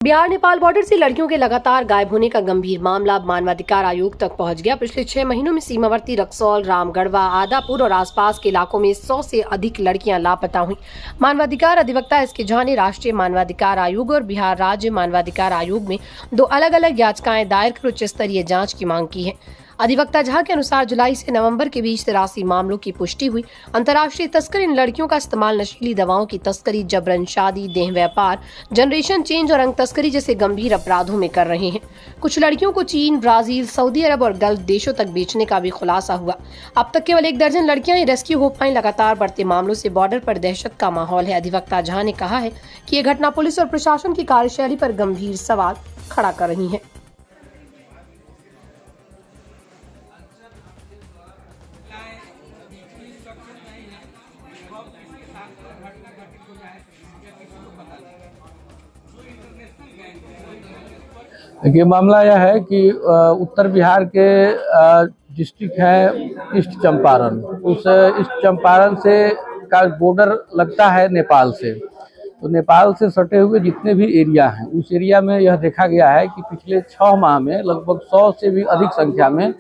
Bihar Nepal border से लड़कियों के लगातार गायब होने का गंभीर मामला अब मानवाधिकार आयोग तक पहुंच गया। पिछले 6 महीनों में सीमावर्ती रक्सौल, रामगढ़वा, आदापुर और आसपास के इलाकों में 100 से अधिक लड़कियां लापता हुई। मानवाधिकार अधिवक्ता एस के झा ने राष्ट्रीय मानवाधिकार आयोग और बिहार राज्य मानवाधिकार आयोग में 2 अलग-अलग याचिकाएं दायर कर उच्च स्तरीय जांच की मांग की है। अधिवक्ता झा के अनुसार जुलाई से नवंबर के बीच 83 मामलों की पुष्टि हुई। अंतर्राष्ट्रीय तस्कर इन लड़कियों का इस्तेमाल नशीली दवाओं की तस्करी, जबरन शादी, देह व्यापार, जनरेशन चेंज और अंग तस्करी जैसे गंभीर अपराधों में कर रहे हैं। कुछ लड़कियों को चीन, ब्राजील, सऊदी अरब और गल्फ देशों तक बेचने का भी खुलासा हुआ। अब तक केवल 1 दर्जन लड़कियां ही रेस्क्यू हो पाई। लगातार बढ़ते मामलों से बॉर्डर पर दहशत का माहौल है। अधिवक्ता झा ने कहा है कि ये घटना पुलिस और प्रशासन की कार्यशैली पर गंभीर सवाल खड़ा कर रही है। देखिए, मामला यह है कि उत्तर बिहार के डिस्ट्रिक्ट है ईस्ट चंपारण। उस ईस्ट चंपारण से का बॉर्डर लगता है नेपाल से। तो नेपाल से सटे हुए जितने भी एरिया हैं, उस एरिया में यह देखा गया है कि पिछले 6 माह में लगभग 100 से भी अधिक संख्या में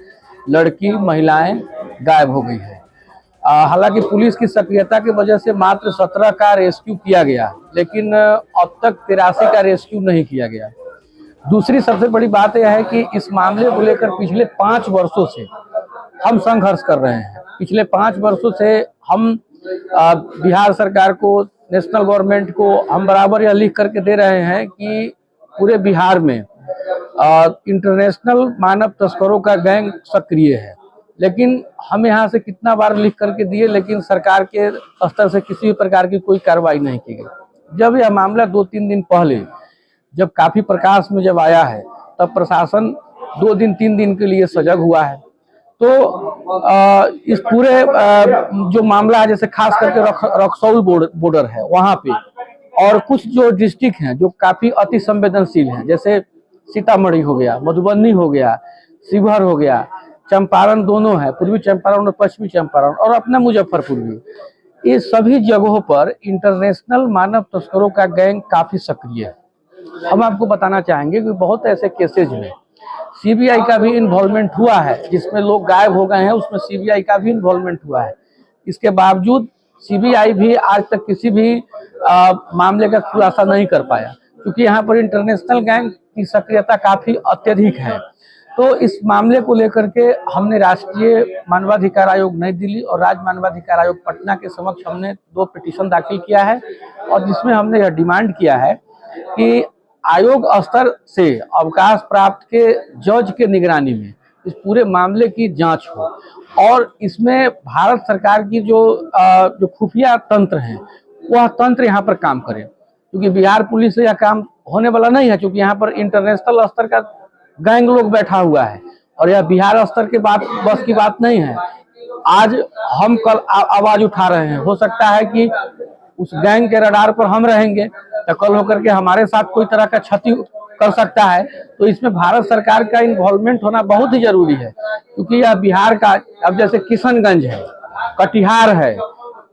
लड़की, महिलाएं गायब हो गई है। हालांकि पुलिस की सक्रियता की वजह से मात्र 17 का रेस्क्यू किया गया, लेकिन अब तक 83 का रेस्क्यू नहीं किया गया। दूसरी सबसे बड़ी बात यह है कि इस मामले को लेकर पिछले 5 वर्षों से हम संघर्ष कर रहे हैं। पिछले 5 वर्षों से हम बिहार सरकार को, नेशनल गवर्नमेंट को हम बराबर यह लिख करके दे रहे हैं कि पूरे बिहार में इंटरनेशनल मानव तस्करों का गैंग सक्रिय है। लेकिन हम यहाँ से कितना बार लिख करके दिए, लेकिन सरकार के स्तर से किसी भी प्रकार की कोई कार्रवाई नहीं की गई। जब यह मामला 2-3 दिन पहले जब काफी प्रकाश में जब आया है, तब प्रशासन 2 दिन 3 दिन के लिए सजग हुआ है। तो इस पूरे जो मामला है, जैसे खास करके रक्सौल बॉर्डर है वहां पे, और कुछ जो डिस्ट्रिक्ट हैं जो काफी अति संवेदनशील हैं, जैसे सीतामढ़ी हो गया, मधुबनी हो गया, शिवहर हो गया, चंपारण दोनों है, पूर्वी चंपारण और पश्चिमी चंपारण, और अपना मुजफ्फरपुर भी। ये सभी जगहों पर इंटरनेशनल मानव तस्करों का गैंग काफी सक्रिय है। हम आपको बताना चाहेंगे कि बहुत ऐसे केसेज में सीबीआई का भी इन्वॉल्वमेंट हुआ है, जिसमें लोग गायब हो गए हैं, उसमें सीबीआई का भी इन्वॉल्वमेंट हुआ है। इसके बावजूद सीबीआई भी आज तक किसी भी मामले का खुलासा नहीं कर पाया, क्योंकि यहाँ पर इंटरनेशनल गैंग की सक्रियता काफी अत्यधिक है। तो इस मामले को लेकर के हमने राष्ट्रीय मानवाधिकार आयोग नई दिल्ली और राज्य मानवाधिकार आयोग पटना के समक्ष हमने 2 पिटीशन दाखिल किया है, और जिसमें हमने यह डिमांड किया है कि आयोग स्तर से अवकाश प्राप्त के जज के निगरानी में इस पूरे मामले की जांच हो, और इसमें भारत सरकार की जो खुफिया तंत्र है, वह तंत्र यहाँ पर काम करे, क्योंकि बिहार पुलिस से यह काम होने वाला नहीं है, क्योंकि यहाँ पर इंटरनेशनल स्तर का गैंग लोग बैठा हुआ है, और यह बिहार स्तर के बस की बात नहीं है। आज हम कल आवाज उठा रहे हैं, हो सकता है कि उस गैंग के रडार पर हम रहेंगे, तो कल होकर के हमारे साथ कोई तरह का क्षति कर सकता है। तो इसमें भारत सरकार का इन्वॉल्वमेंट होना बहुत ही जरूरी है, क्योंकि यह बिहार का, अब जैसे किशनगंज है, कटिहार है,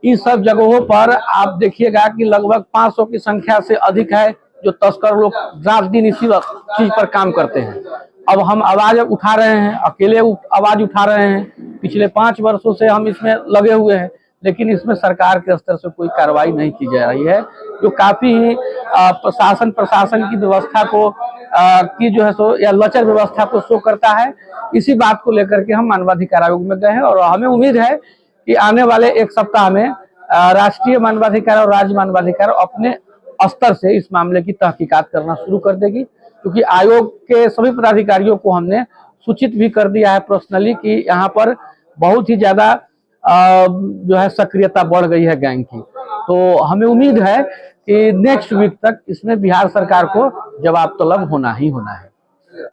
इस सब जगहों पर आप देखिएगा कि लगभग 500 की संख्या से अधिक है जो तस्कर लोग रात दिन इसी चीज पर काम करते हैं। अब हम आवाज उठा रहे हैं, अकेले आवाज उठा रहे हैं। पिछले 5 वर्षों से हम इसमें लगे हुए हैं, लेकिन इसमें सरकार के स्तर से कोई कार्रवाई नहीं की जा रही है, जो काफी प्रशासन की व्यवस्था को की जो है सो, या लचर व्यवस्था को शो करता है। इसी बात को लेकर के हम मानवाधिकार आयोग में गए हैं, और हमें उम्मीद है कि आने वाले 1 सप्ताह में राष्ट्रीय मानवाधिकार और राज्य मानवाधिकार अपने स्तर से इस मामले की तहकीकात करना शुरू कर देगी, क्योंकि आयोग के सभी पदाधिकारियों को हमने सूचित भी कर दिया है पर्सनली कि यहाँ पर बहुत ही ज्यादा जो है सक्रियता बढ़ गई है गैंग की। तो हमें उम्मीद है कि नेक्स्ट वीक तक इसमें बिहार सरकार को जवाब तलब होना ही होना है।